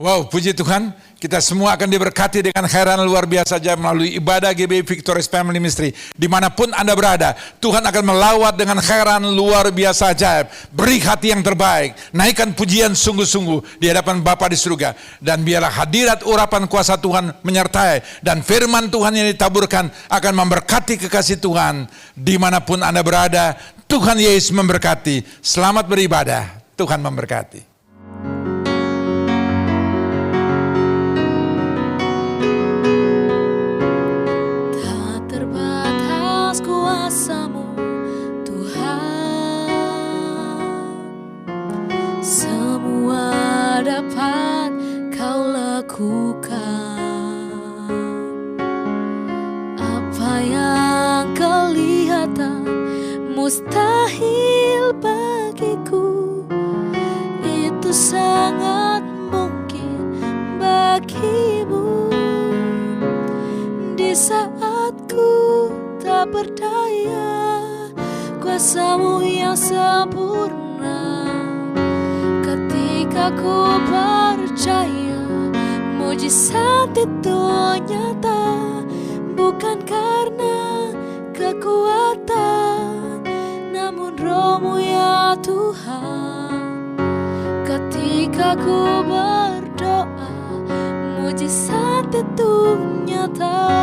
Wow, puji Tuhan, kita semua akan diberkati dengan khairan luar biasa saja melalui ibadah GBI Victorious Family Ministry. Dimanapun Anda berada, Tuhan akan melawat dengan khairan luar biasa ajaib. Beri hati yang terbaik, naikkan pujian sungguh-sungguh di hadapan Bapa di surga. Dan biarlah hadirat urapan kuasa Tuhan menyertai. Dan firman Tuhan yang ditaburkan akan memberkati kekasih Tuhan. Dimanapun Anda berada, Tuhan Yesus memberkati. Selamat beribadah, Tuhan memberkati. Apa yang kelihatan mustahil bagiku, itu sangat mungkin bagimu. Di saat ku tak berdaya, kuasa-Mu yang sempurna. Ketika ku percaya mujizat itu nyata, bukan karena kekuatan, namun Roh-Mu ya Tuhan. Ketika ku berdoa, mujizat itu nyata.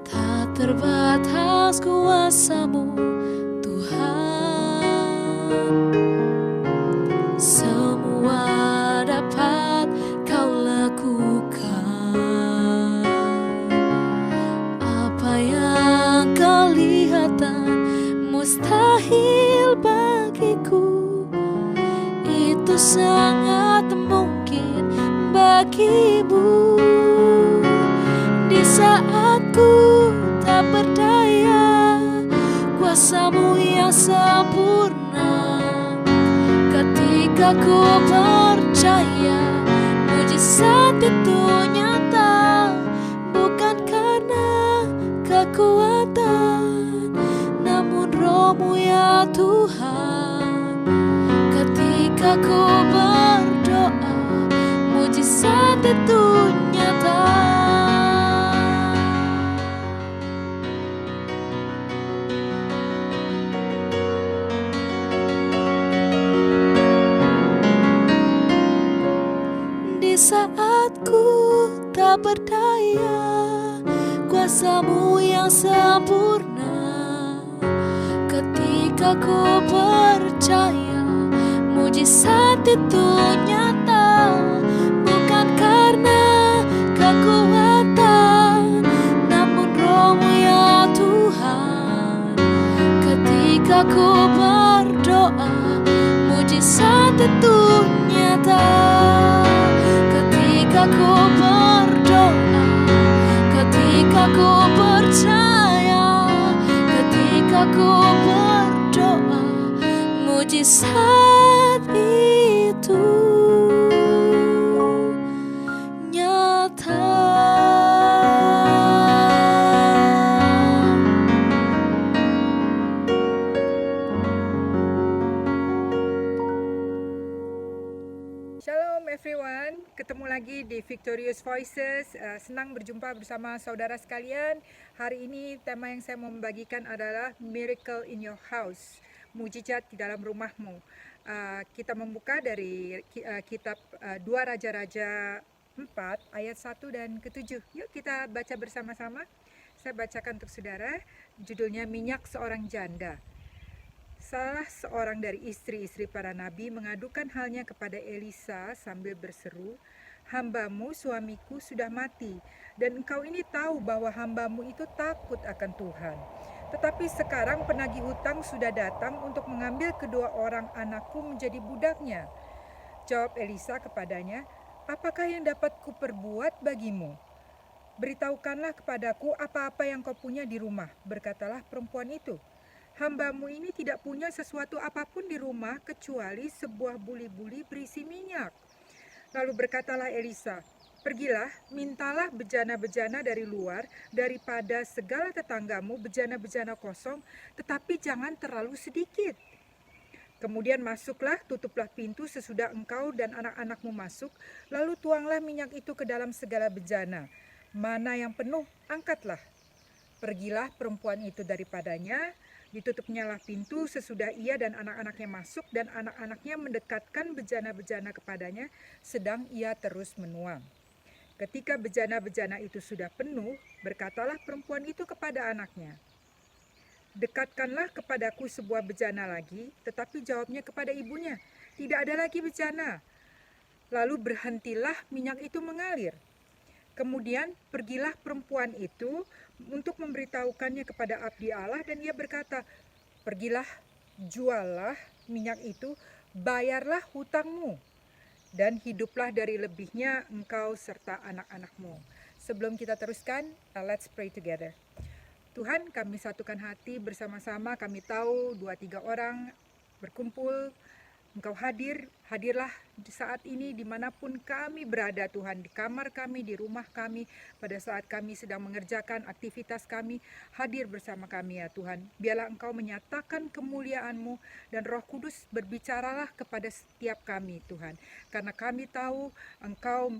Tak terbatas kuasa-Mu Tuhan, semua dapat Kau lakukan. Apa yang kelihatan mustahil bagiku, itu sangat mungkin bagimu. Di saat ku tak berdaya, kuasa-Mu yang sempurna. Ketika ku percaya mujizat itu nyata, bukan karena kekuatan, namun Roh-Mu ya Tuhan. Ketika ku berdoa, mujizat itu nyata. Di saat ku tak berdaya, kuasa-Mu yang sempurna. Ketika ku percaya mujizat itu nyata, bukan karena kekuatan, namun Roh-Mu ya Tuhan. Ketika ku berdoa, mujizat itu nyata. Ketika ku berdoa, ketika ku percaya, ketika ku berdoa, mujizat itu nyata. Shalom everyone, ketemu lagi di Victorious Voices. Senang berjumpa bersama saudara sekalian. Hari ini tema yang saya mau membagikan adalah Miracle in Your House, mujizat di dalam rumahmu. Kita membuka dari kitab 2 Raja-Raja 4 ayat 1 dan ke-7. Yuk kita baca bersama-sama. Saya bacakan untuk saudara. Judulnya Minyak Seorang Janda. Salah seorang dari istri-istri para nabi mengadukan halnya kepada Elisa sambil berseru, "Hambamu suamiku sudah mati, dan engkau ini tahu bahwa hambamu itu takut akan Tuhan. Tetapi sekarang penagih hutang sudah datang untuk mengambil kedua orang anakku menjadi budaknya." Jawab Elisa kepadanya, "Apakah yang dapat kuperbuat bagimu? Beritahukanlah kepadaku apa-apa yang kau punya di rumah." Berkatalah perempuan itu, "Hambamu ini tidak punya sesuatu apapun di rumah kecuali sebuah buli-buli berisi minyak." Lalu berkatalah Elisa, Pergilah, mintalah bejana-bejana dari luar, daripada segala tetanggamu, bejana-bejana kosong, tetapi jangan terlalu sedikit. Kemudian masuklah, tutuplah pintu sesudah engkau dan anak-anakmu masuk, lalu tuanglah minyak itu ke dalam segala bejana. Mana yang penuh, angkatlah. Pergilah perempuan itu daripadanya, ditutupnyalah pintu sesudah ia dan anak-anaknya masuk, dan anak-anaknya mendekatkan bejana-bejana kepadanya, sedang ia terus menuang. Ketika bejana-bejana itu sudah penuh, berkatalah perempuan itu kepada anaknya, "Dekatkanlah kepadaku sebuah bejana lagi," tetapi jawabnya kepada ibunya, "Tidak ada lagi bejana." Lalu berhentilah minyak itu mengalir. Kemudian pergilah perempuan itu untuk memberitahukannya kepada abdi Allah, dan ia berkata, "Pergilah, juallah minyak itu, bayarlah hutangmu, dan hiduplah dari lebihnya engkau serta anak-anakmu." Sebelum kita teruskan, let's pray together. Tuhan, kami satukan hati bersama-sama. Kami tahu 2-3 orang berkumpul, Engkau hadirlah di saat ini dimanapun kami berada Tuhan, di kamar kami, di rumah kami, pada saat kami sedang mengerjakan aktivitas kami, hadir bersama kami ya Tuhan. Biarlah Engkau menyatakan kemuliaan-Mu dan Roh Kudus berbicaralah kepada setiap kami Tuhan. Karena kami tahu Engkau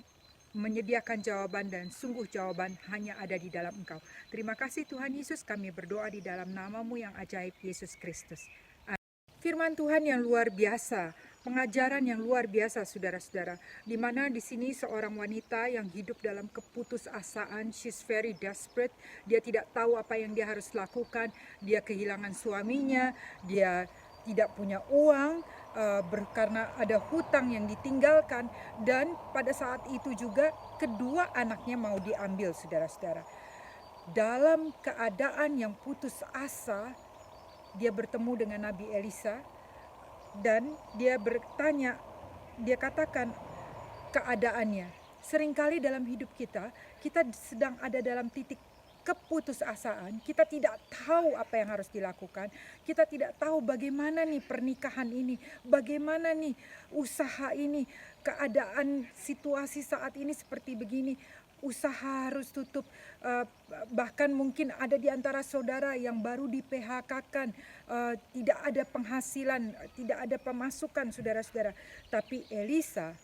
menyediakan jawaban, dan sungguh jawaban hanya ada di dalam Engkau. Terima kasih Tuhan Yesus, kami berdoa di dalam nama-Mu yang ajaib, Yesus Kristus. Firman Tuhan yang luar biasa, pengajaran yang luar biasa saudara-saudara, di mana di sini seorang wanita yang hidup dalam keputusasaan, she's very desperate, dia tidak tahu apa yang dia harus lakukan, dia kehilangan suaminya, dia tidak punya uang, karena ada hutang yang ditinggalkan, dan pada saat itu juga kedua anaknya mau diambil saudara-saudara. Dalam keadaan yang putus asa, dia bertemu dengan Nabi Elisa dan dia bertanya, dia katakan keadaannya. Seringkali dalam hidup kita sedang ada dalam titik keputusasaan, kita tidak tahu apa yang harus dilakukan, kita tidak tahu bagaimana nih pernikahan ini, bagaimana nih usaha ini, keadaan situasi saat ini seperti begini. Usaha harus tutup, bahkan mungkin ada di antara saudara yang baru di PHK-kan, tidak ada penghasilan, tidak ada pemasukan saudara-saudara. Tapi Elisa,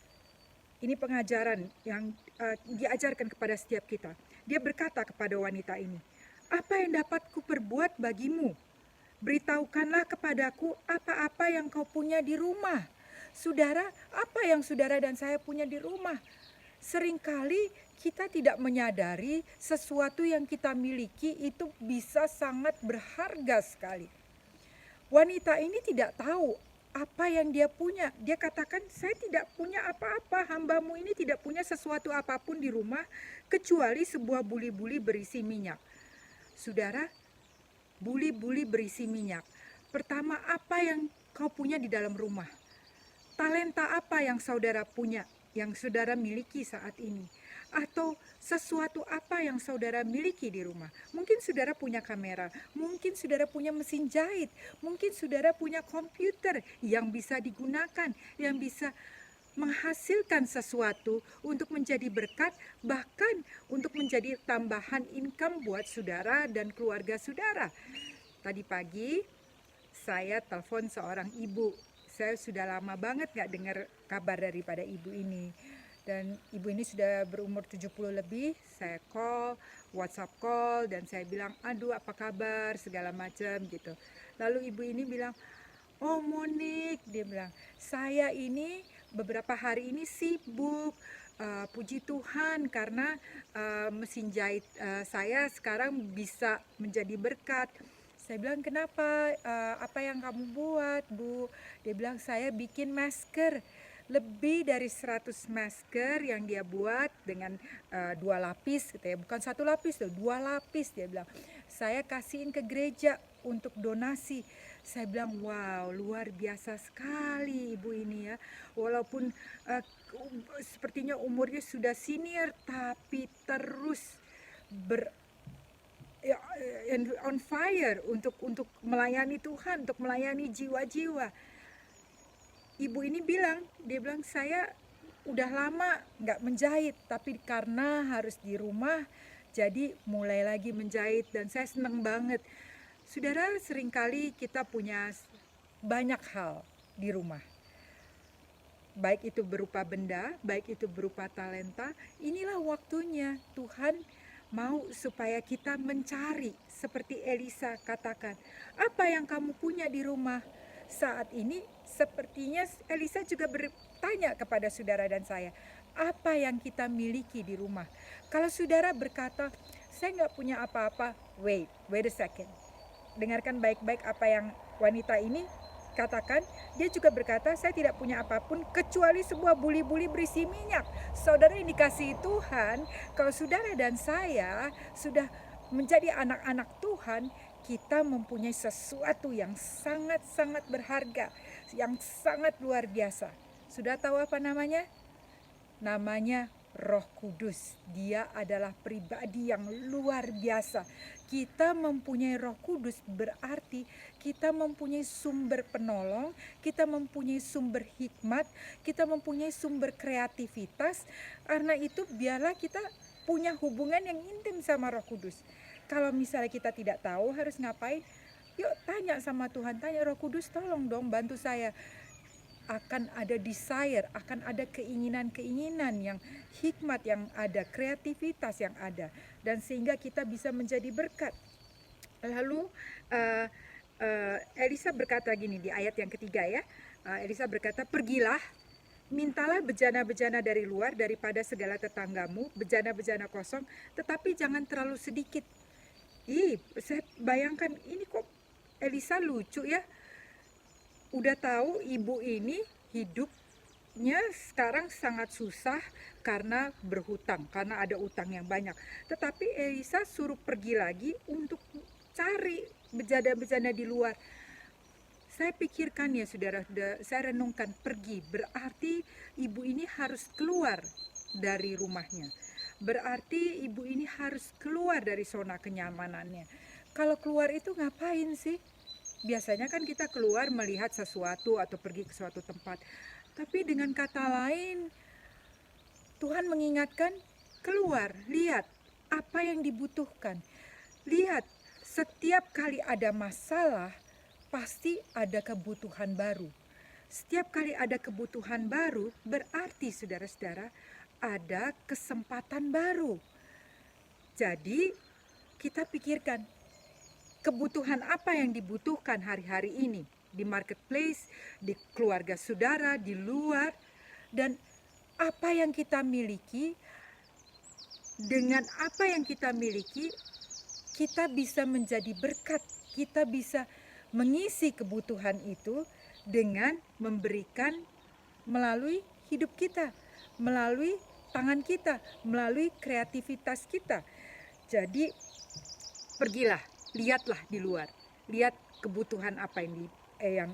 ini pengajaran yang diajarkan kepada setiap kita. Dia berkata kepada wanita ini, "Apa yang dapat ku perbuat bagimu? Beritahukanlah kepadaku apa-apa yang kau punya di rumah." Saudara, apa yang saudara dan saya punya di rumah? Seringkali kita tidak menyadari sesuatu yang kita miliki itu bisa sangat berharga sekali. Wanita ini tidak tahu apa yang dia punya. Dia katakan, "Saya tidak punya apa-apa, hambamu ini tidak punya sesuatu apapun di rumah kecuali sebuah buli-buli berisi minyak." Saudara, buli-buli berisi minyak. Pertama, apa yang kau punya di dalam rumah? Talenta apa yang saudara punya, yang saudara miliki saat ini? Atau sesuatu apa yang saudara miliki di rumah? Mungkin saudara punya kamera, mungkin saudara punya mesin jahit, mungkin saudara punya komputer yang bisa digunakan, yang bisa menghasilkan sesuatu untuk menjadi berkat, bahkan untuk menjadi tambahan income buat saudara dan keluarga saudara. Tadi pagi saya telepon seorang ibu. Saya sudah lama banget gak dengar kabar daripada ibu ini. Dan ibu ini sudah berumur 70 lebih. Saya call, WhatsApp call, dan saya bilang, "Aduh, apa kabar?" segala macam gitu. Lalu ibu ini bilang, "Oh Monik," dia bilang, "saya ini beberapa hari ini sibuk. Puji Tuhan karena mesin jahit saya sekarang bisa menjadi berkat." Saya bilang, "Kenapa? Apa yang kamu buat, Bu?" Dia bilang, "Saya bikin masker. Lebih dari 100 masker yang dia buat dengan 2 lapis gitu ya. Bukan 1 lapis loh, 2 lapis," dia bilang. "Saya kasihin ke gereja untuk donasi." Saya bilang, wow, luar biasa sekali ibu ini ya. Walaupun sepertinya umurnya sudah senior, tapi terus on fire untuk melayani Tuhan, untuk melayani jiwa-jiwa. Ibu ini bilang, dia bilang, "Saya udah lama nggak menjahit, tapi karena harus di rumah, jadi mulai lagi menjahit dan saya senang banget. Saudara, seringkali kita punya banyak hal di rumah. Baik itu berupa benda, baik itu berupa talenta. Inilah waktunya Tuhan mau supaya kita mencari, seperti Elisa katakan, apa yang kamu punya di rumah? Saat ini sepertinya Elisa juga bertanya kepada saudara dan saya, apa yang kita miliki di rumah? Kalau saudara berkata, saya nggak punya apa-apa, wait a second. Dengarkan baik-baik apa yang wanita ini katakan. Dia juga berkata, saya tidak punya apapun kecuali sebuah buli-buli berisi minyak. Saudara, yang dikasihi Tuhan, kalau saudara dan saya sudah menjadi anak-anak Tuhan, kita mempunyai sesuatu yang sangat-sangat berharga, yang sangat luar biasa. Sudah tahu apa namanya? Namanya Roh Kudus. Dia adalah pribadi yang luar biasa. Kita mempunyai Roh Kudus berarti kita mempunyai sumber penolong, kita mempunyai sumber hikmat, kita mempunyai sumber kreativitas. Karena itu biarlah kita punya hubungan yang intim sama Roh Kudus. Kalau misalnya kita tidak tahu harus ngapain, yuk tanya sama Tuhan, tanya Roh Kudus, tolong dong bantu saya. Akan ada desire, akan ada keinginan-keinginan yang hikmat yang ada, kreativitas yang ada, dan sehingga kita bisa menjadi berkat. Lalu Elisa berkata gini di ayat yang ketiga ya, Elisa berkata, pergilah, mintalah bejana-bejana dari luar daripada segala tetanggamu, bejana-bejana kosong, tetapi jangan terlalu sedikit. Saya bayangkan ini kok Elisa lucu ya. Udah tahu ibu ini hidupnya sekarang sangat susah karena berhutang, karena ada utang yang banyak. Tetapi Elisa suruh pergi lagi untuk cari bejana-bejana di luar. Saya pikirkan ya saudara, saya renungkan, pergi berarti ibu ini harus keluar dari rumahnya. Berarti ibu ini harus keluar dari zona kenyamanannya. Kalau keluar itu ngapain sih? Biasanya kan kita keluar melihat sesuatu atau pergi ke suatu tempat. Tapi dengan kata lain, Tuhan mengingatkan, keluar, lihat apa yang dibutuhkan. Lihat, setiap kali ada masalah, pasti ada kebutuhan baru. Setiap kali ada kebutuhan baru, berarti saudara-saudara, ada kesempatan baru. Jadi, kita pikirkan, kebutuhan apa yang dibutuhkan hari-hari ini di marketplace, di keluarga saudara, di luar, dan apa yang kita miliki. Dengan apa yang kita miliki, kita bisa menjadi berkat, kita bisa mengisi kebutuhan itu dengan memberikan melalui hidup kita, melalui tangan kita, melalui kreativitas kita. Jadi pergilah, lihatlah di luar, lihat kebutuhan apa yang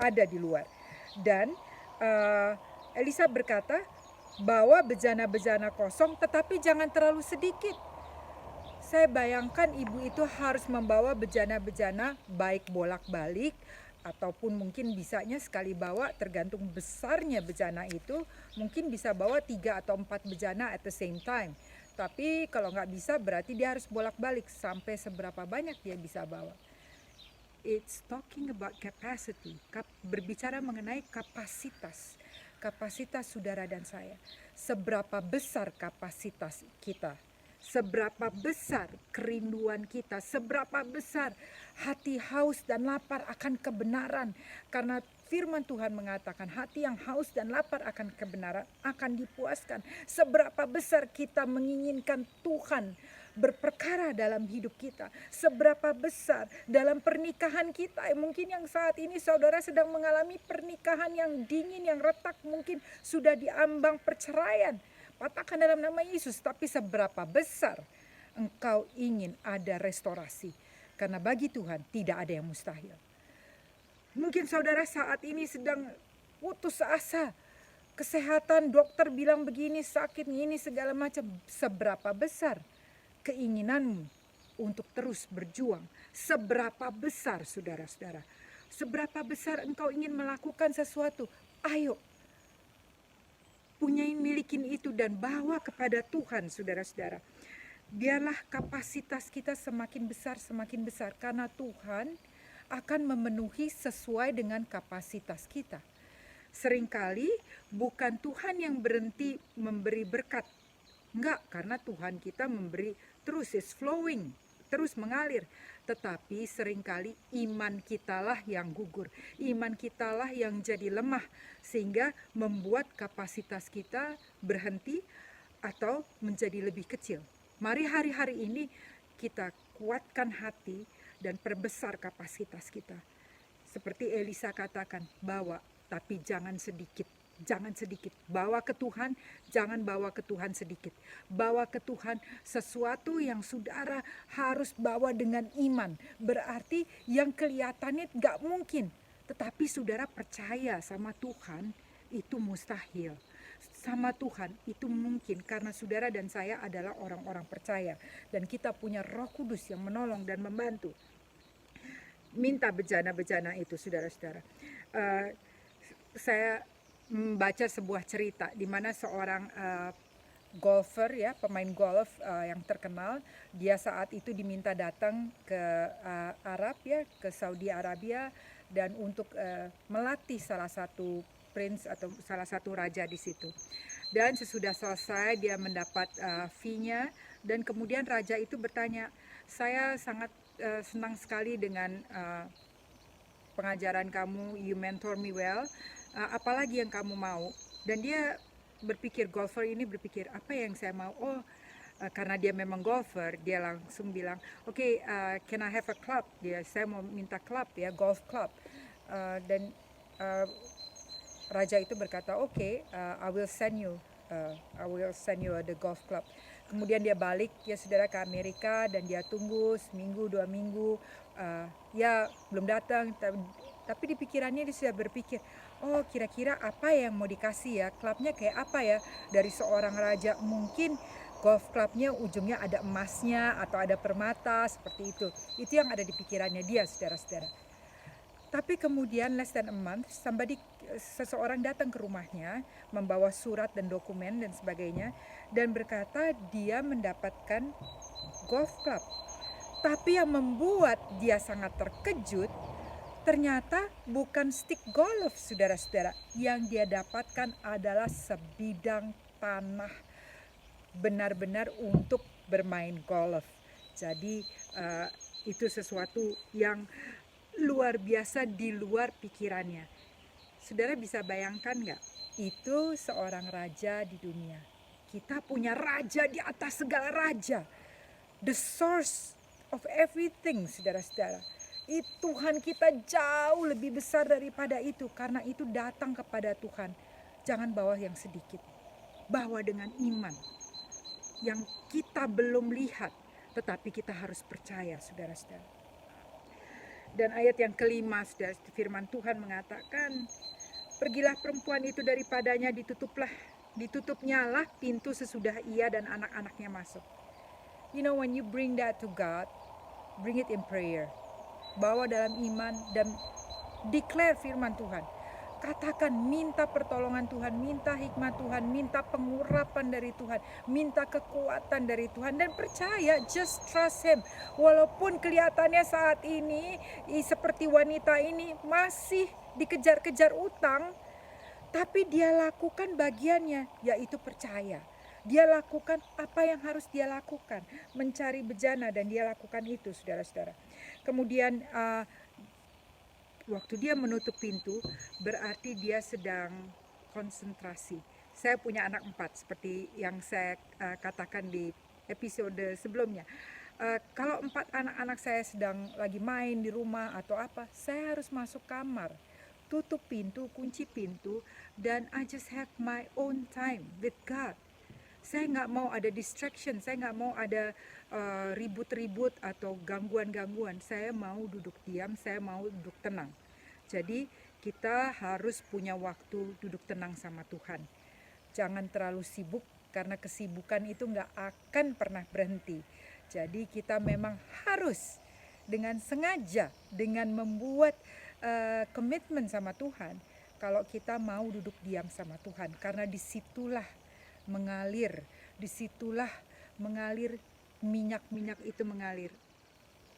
ada di luar. Dan Elisa berkata, bawa bejana-bejana kosong tetapi jangan terlalu sedikit. Saya bayangkan ibu itu harus membawa bejana-bejana baik bolak-balik ataupun mungkin bisanya sekali bawa, tergantung besarnya bejana itu, mungkin bisa bawa 3 atau 4 bejana at the same time. Tapi kalau nggak bisa berarti dia harus bolak-balik sampai seberapa banyak dia bisa bawa. It's talking about capacity, berbicara mengenai kapasitas. Kapasitas saudara dan saya. Seberapa besar kapasitas kita. Seberapa besar kerinduan kita, seberapa besar hati haus dan lapar akan kebenaran. Karena firman Tuhan mengatakan hati yang haus dan lapar akan kebenaran akan dipuaskan. Seberapa besar kita menginginkan Tuhan berperkara dalam hidup kita. Seberapa besar dalam pernikahan kita. Mungkin yang saat ini saudara sedang mengalami pernikahan yang dingin, yang retak. Mungkin sudah diambang perceraian. Katakan dalam nama Yesus, tapi seberapa besar engkau ingin ada restorasi. Karena bagi Tuhan tidak ada yang mustahil. Mungkin saudara saat ini sedang putus asa. Kesehatan, dokter bilang begini, sakit, ini segala macam. Seberapa besar keinginanmu untuk terus berjuang? Seberapa besar saudara-saudara? Seberapa besar engkau ingin melakukan sesuatu? Ayo. milikin itu dan bawa kepada Tuhan, saudara-saudara. Biarlah kapasitas kita semakin besar karena Tuhan akan memenuhi sesuai dengan kapasitas kita. Seringkali bukan Tuhan yang berhenti memberi berkat. Enggak, karena Tuhan kita memberi terus, is flowing, terus mengalir. Tetapi seringkali iman kitalah yang gugur. Iman kitalah yang jadi lemah. Sehingga membuat kapasitas kita berhenti atau menjadi lebih kecil. Mari hari-hari ini kita kuatkan hati dan perbesar kapasitas kita. Seperti Elisa katakan, bawa tapi jangan sedikit. Jangan sedikit, bawa ke Tuhan, jangan bawa ke Tuhan sedikit. Bawa ke Tuhan sesuatu yang saudara harus bawa dengan iman. Berarti yang kelihatannya gak mungkin. Tetapi saudara percaya sama Tuhan, itu mustahil. Sama Tuhan itu mungkin karena saudara dan saya adalah orang-orang percaya. Dan kita punya Roh Kudus yang menolong dan membantu. Minta bejana-bejana itu, saudara-saudara. Saya membaca sebuah cerita di mana seorang golfer ya, pemain golf yang terkenal, dia saat itu diminta datang ke Arab ya, ke Saudi Arabia dan untuk melatih salah satu prince atau salah satu raja di situ. Dan sesudah selesai dia mendapat fee-nya dan kemudian raja itu bertanya, "Saya sangat senang sekali dengan pengajaran kamu, you mentor me well. Apalagi yang kamu mau?" Dan dia berpikir, golfer ini berpikir, apa yang saya mau? Karena dia memang golfer, dia langsung bilang, "Okay, can I have a club?" Saya mau minta club ya, golf club. Dan raja itu berkata, "Okay, I will send you the golf club." Kemudian dia balik ya saudara ke Amerika dan dia tunggu seminggu 2 minggu, ya belum datang. Tapi di pikirannya dia sudah berpikir, oh kira-kira apa yang mau dikasih ya, klubnya kayak apa ya dari seorang raja. Mungkin golf clubnya ujungnya ada emasnya atau ada permata seperti itu. Itu yang ada di pikirannya dia, saudara-saudara. Tapi kemudian less than a month, seseorang datang ke rumahnya membawa surat dan dokumen dan sebagainya dan berkata dia mendapatkan golf club. Tapi yang membuat dia sangat terkejut, ternyata bukan stick golf, saudara-saudara. Yang dia dapatkan adalah sebidang tanah benar-benar untuk bermain golf. Jadi itu sesuatu yang luar biasa di luar pikirannya. Saudara bisa bayangkan gak? Itu seorang raja di dunia. Kita punya raja di atas segala raja. The source of everything, saudara-saudara. Tuhan kita jauh lebih besar daripada itu. Karena itu datang kepada Tuhan. Jangan bawa yang sedikit. Bawa dengan iman. Yang kita belum lihat. Tetapi kita harus percaya, saudara-saudara. Dan ayat yang kelima, saudara, firman Tuhan mengatakan, pergilah perempuan itu daripadanya, ditutupnya lah pintu sesudah ia dan anak-anaknya masuk. You know, when you bring that to God, bring it in prayer. Bawa dalam iman dan declare firman Tuhan. Katakan, minta pertolongan Tuhan, minta hikmat Tuhan, minta pengurapan dari Tuhan, minta kekuatan dari Tuhan, dan percaya, just trust Him. Walaupun kelihatannya saat ini seperti wanita ini masih dikejar-kejar utang, tapi dia lakukan bagiannya, yaitu percaya. Dia lakukan apa yang harus dia lakukan, mencari bejana, dan dia lakukan itu, saudara-saudara. Kemudian waktu dia menutup pintu, berarti dia sedang konsentrasi. Saya punya anak 4, seperti yang saya katakan di episode sebelumnya. Kalau 4 anak-anak saya sedang lagi main di rumah atau apa, saya harus masuk kamar, tutup pintu, kunci pintu, dan I just have my own time with God. Saya nggak mau ada distraction, saya nggak mau ada ribut-ribut atau gangguan-gangguan. Saya mau duduk diam, saya mau duduk tenang. Jadi kita harus punya waktu duduk tenang sama Tuhan. Jangan terlalu sibuk, karena kesibukan itu nggak akan pernah berhenti. Jadi kita memang harus dengan sengaja, dengan membuat komitmen sama Tuhan. kalau kita mau duduk diam sama Tuhan, karena disitulah mengalir minyak-minyak itu mengalir,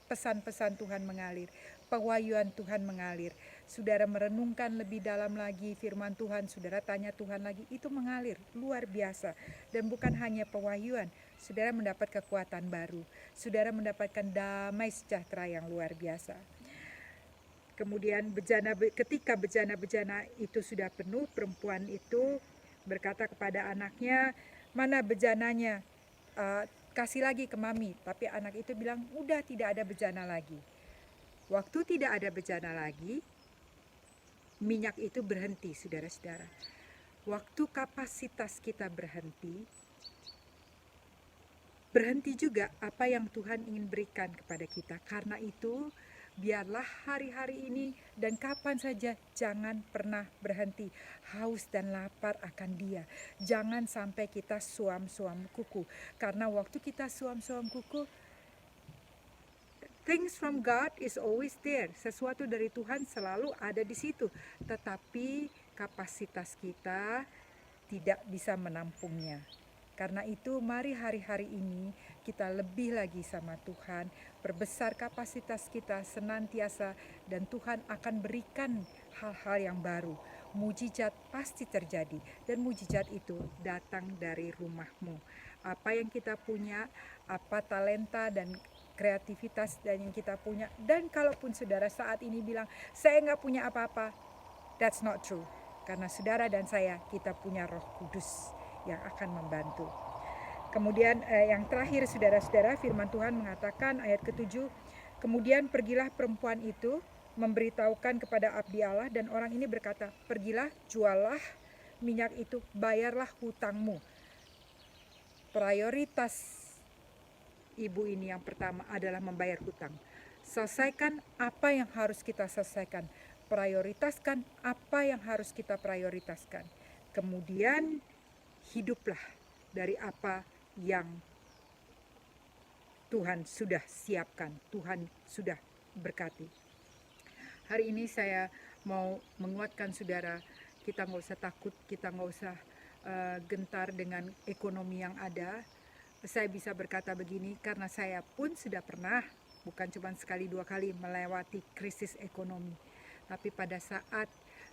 pesan-pesan Tuhan mengalir, pewahyuan Tuhan mengalir. Saudara merenungkan lebih dalam lagi firman Tuhan, saudara tanya Tuhan lagi, itu mengalir luar biasa. Dan bukan hanya pewahyuan, saudara mendapat kekuatan baru, saudara mendapatkan damai sejahtera yang luar biasa. Kemudian ketika bejana-bejana itu sudah penuh, perempuan itu berkata kepada anaknya, mana bejananya? Kasih lagi ke mami. Tapi anak itu bilang, udah tidak ada bejana lagi. Waktu tidak ada bejana lagi, minyak itu berhenti, saudara-saudara. Waktu kapasitas kita berhenti juga apa yang Tuhan ingin berikan kepada kita. Karena itu, biarlah hari-hari ini dan kapan saja jangan pernah berhenti haus dan lapar akan Dia. Jangan sampai kita suam-suam kuku. Karena waktu kita suam-suam kuku, things from God is always there. Sesuatu dari Tuhan selalu ada di situ. Tetapi kapasitas kita tidak bisa menampungnya. Karena itu mari hari-hari ini kita lebih lagi sama Tuhan, perbesar kapasitas kita senantiasa, dan Tuhan akan berikan hal-hal yang baru. Mujizat pasti terjadi, dan mujizat itu datang dari rumahmu. Apa yang kita punya, apa talenta dan kreativitas dan yang kita punya, dan kalaupun saudara saat ini bilang, saya nggak punya apa-apa, that's not true. Karena saudara dan saya, kita punya Roh Kudus yang akan membantu. Kemudian yang terakhir saudara-saudara, firman Tuhan mengatakan ayat ke-7, kemudian pergilah perempuan itu memberitahukan kepada abdi Allah, dan orang ini berkata, pergilah, jualah minyak itu, bayarlah hutangmu. Prioritas ibu ini yang pertama adalah membayar hutang. Selesaikan apa yang harus kita selesaikan. Prioritaskan apa yang harus kita prioritaskan. Kemudian hiduplah dari apa yang Tuhan sudah siapkan, Tuhan sudah berkati. Hari ini saya mau menguatkan saudara, kita nggak usah takut, kita nggak usah gentar dengan ekonomi yang ada. Saya bisa berkata begini karena saya pun sudah pernah, bukan cuma sekali dua kali, melewati krisis ekonomi. Tapi pada saat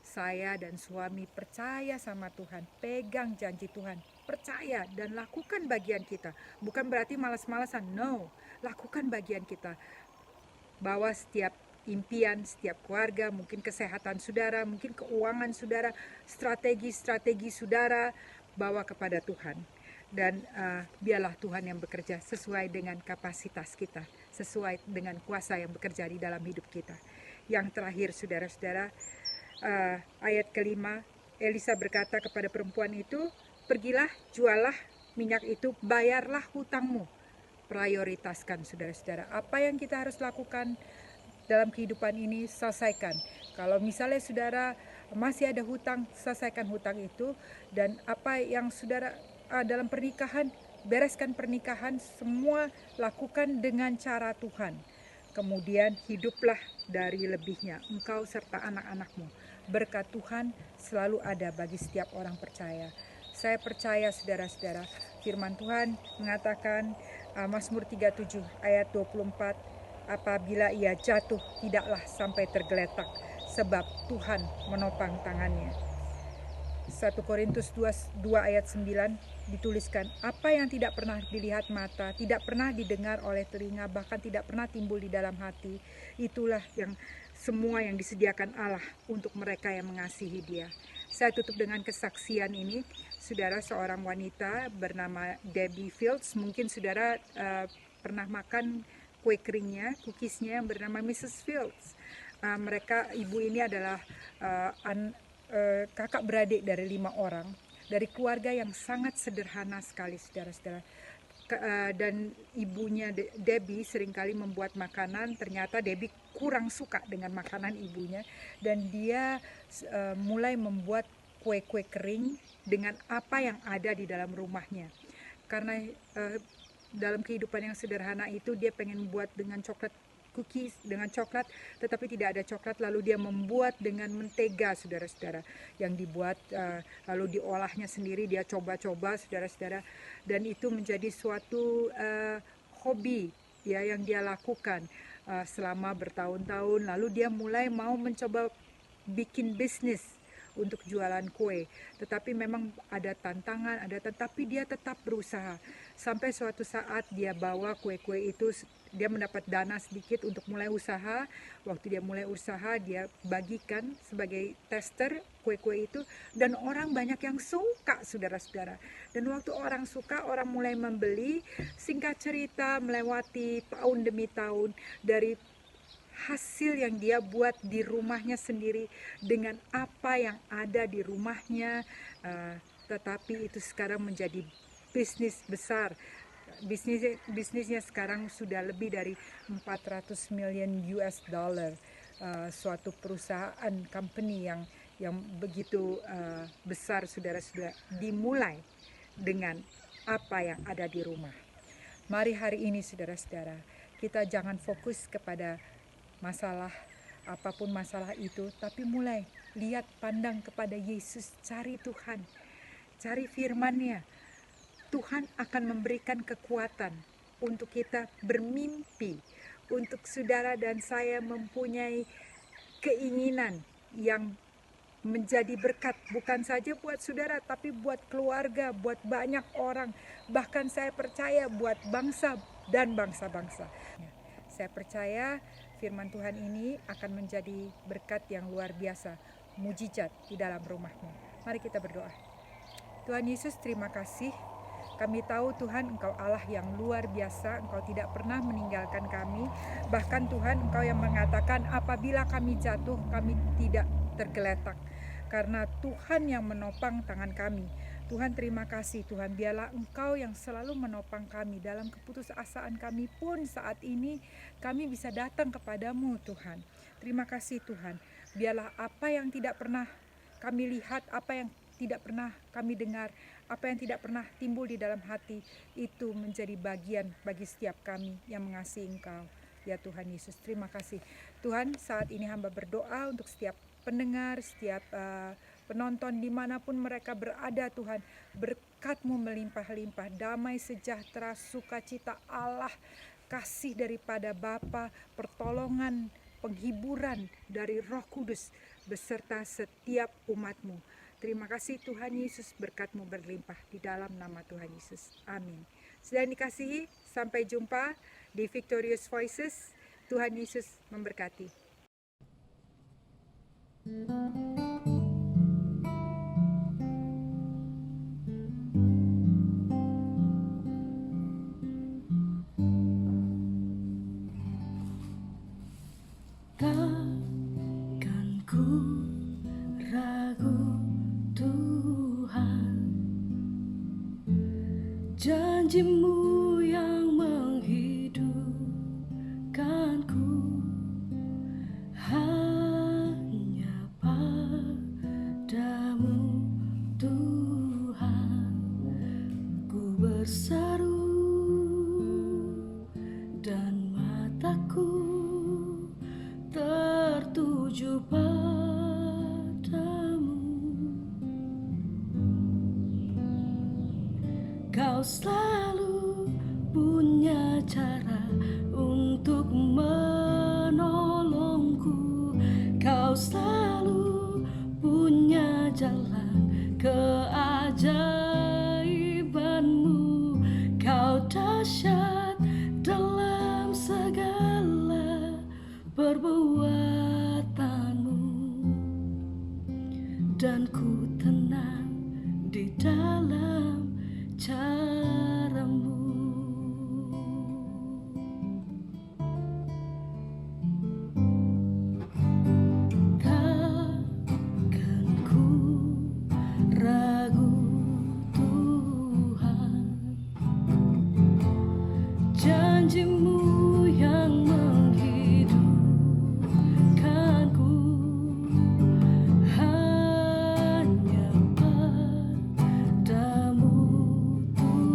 saya dan suami percaya sama Tuhan, pegang janji Tuhan, percaya dan lakukan bagian kita. Bukan berarti malas-malasan, no. Lakukan bagian kita. Bawa setiap impian, setiap keluarga, mungkin kesehatan saudara, mungkin keuangan saudara, strategi-strategi saudara, bawa kepada Tuhan. Dan biarlah Tuhan yang bekerja sesuai dengan kapasitas kita, sesuai dengan kuasa yang bekerja di dalam hidup kita. Yang terakhir saudara-saudara, ayat kelima, Elisa berkata kepada perempuan itu, pergilah, jualah minyak itu, bayarlah hutangmu. Prioritaskan saudara-saudara. Apa yang kita harus lakukan dalam kehidupan ini, selesaikan. Kalau misalnya saudara masih ada hutang, selesaikan hutang itu. Dan apa yang saudara dalam pernikahan, bereskan pernikahan, semua lakukan dengan cara Tuhan. Kemudian hiduplah dari lebihnya, engkau serta anak-anakmu. Berkat Tuhan selalu ada bagi setiap orang percaya. Saya percaya saudara-saudara, firman Tuhan mengatakan, Mazmur 37 ayat 24, apabila ia jatuh tidaklah sampai tergeletak, sebab Tuhan menopang tangannya. 1 Korintus 2 ayat 9 dituliskan, apa yang tidak pernah dilihat mata, tidak pernah didengar oleh telinga, bahkan tidak pernah timbul di dalam hati, itulah yang semua yang disediakan Allah untuk mereka yang mengasihi Dia. Saya tutup dengan kesaksian ini. Saudara, seorang wanita bernama Debbie Fields, mungkin saudara pernah makan kue keringnya, cookiesnya yang bernama Mrs. Fields. Ibu ini adalah kakak beradik dari 5 orang, dari keluarga yang sangat sederhana sekali saudara-saudara. Dan ibunya Debbie seringkali membuat makanan, ternyata Debbie kurang suka dengan makanan ibunya, dan dia mulai membuat kue-kue kering dengan apa yang ada di dalam rumahnya. Karena dalam kehidupan yang sederhana itu dia pengen buat dengan coklat cookies dengan coklat, tetapi tidak ada coklat, lalu dia membuat dengan mentega, saudara-saudara, yang dibuat lalu diolahnya sendiri, dia coba-coba, saudara-saudara, dan itu menjadi suatu hobi ya yang dia lakukan selama bertahun-tahun. Lalu dia mulai mau mencoba bikin bisnis untuk jualan kue, tetapi memang ada tantangan, tetapi dia tetap berusaha. Sampai suatu saat dia bawa kue-kue itu, dia mendapat dana sedikit untuk mulai usaha. Waktu dia mulai usaha, dia bagikan sebagai tester kue-kue itu, dan orang banyak yang suka, saudara-saudara. Dan waktu orang suka, orang mulai membeli. Singkat cerita, melewati tahun demi tahun, dari hasil yang dia buat di rumahnya sendiri dengan apa yang ada di rumahnya, tetapi itu sekarang menjadi bisnis besar. Bisnisnya sekarang sudah lebih dari 400 million US dollar. Suatu perusahaan company yang begitu besar, saudara-saudara, dimulai dengan apa yang ada di rumah. Mari hari ini, saudara-saudara, kita jangan fokus kepada masalah, apapun masalah itu, tapi mulai lihat, pandang kepada Yesus, cari Tuhan, cari firman-Nya. Tuhan akan memberikan kekuatan untuk kita bermimpi, untuk saudara dan saya mempunyai keinginan yang menjadi berkat, bukan saja buat saudara, tapi buat keluarga, buat banyak orang, bahkan saya percaya buat bangsa dan bangsa-bangsa. Saya percaya firman Tuhan ini akan menjadi berkat yang luar biasa, mujizat di dalam rumahmu. Mari kita berdoa. Tuhan Yesus, terima kasih. Kami tahu Tuhan, Engkau Allah yang luar biasa, Engkau tidak pernah meninggalkan kami. Bahkan Tuhan, Engkau yang mengatakan apabila kami jatuh, kami tidak tergeletak. Karena Tuhan yang menopang tangan kami. Tuhan, terima kasih Tuhan, biarlah Engkau yang selalu menopang kami dalam keputusasaan kami pun saat ini, kami bisa datang kepadamu Tuhan. Terima kasih Tuhan, biarlah apa yang tidak pernah kami lihat, apa yang tidak pernah kami dengar, apa yang tidak pernah timbul di dalam hati, itu menjadi bagian bagi setiap kami yang mengasihi Engkau. Ya Tuhan Yesus, terima kasih. Tuhan, saat ini hamba berdoa untuk setiap pendengar, setiap penonton dimanapun mereka berada Tuhan, berkat-Mu melimpah-limpah, damai sejahtera, sukacita Allah, kasih daripada Bapa, pertolongan, penghiburan dari Roh Kudus beserta setiap umat-Mu. Terima kasih Tuhan Yesus, berkat-Mu berlimpah di dalam nama Tuhan Yesus. Amin. Sudah dikasihi, sampai jumpa di Victorious Voices. Tuhan Yesus memberkati. Takkan ku ragu Tuhan, janji-Mu yang menghidupkanku, hanya padamu Tuhan ku berseru, dan mataku tertuju padamu. Kau selalu punya cara untuk menolongku. Kau selalu punya jalan keajaiban-Mu. Kau dahsyat dalam segala perbuatanmu, dan ku tenang di dalam cara-Mu. Takkan ku ragu Tuhan, janji-Mu yang menghidupkanku, hanya padamu Tuhan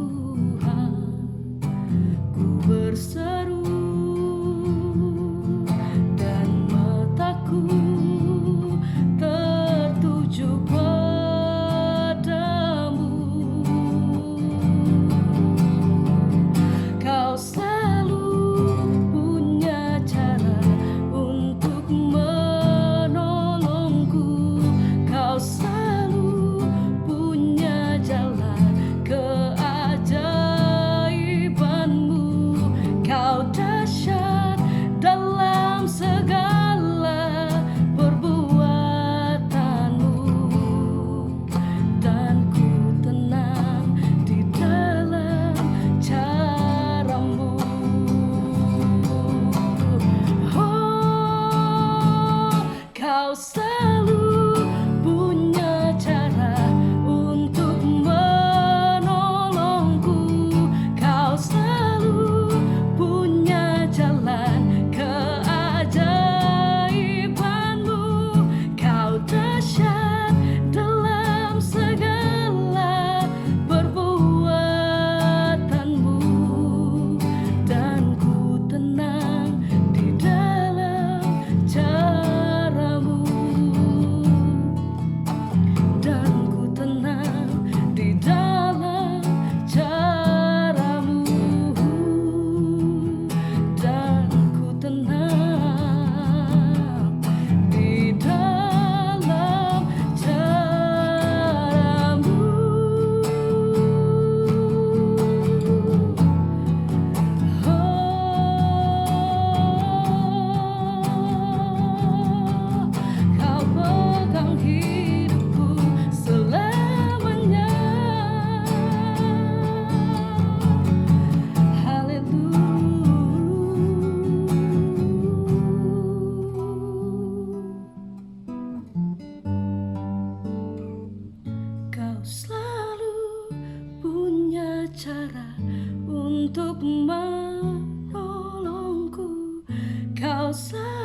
kau selalu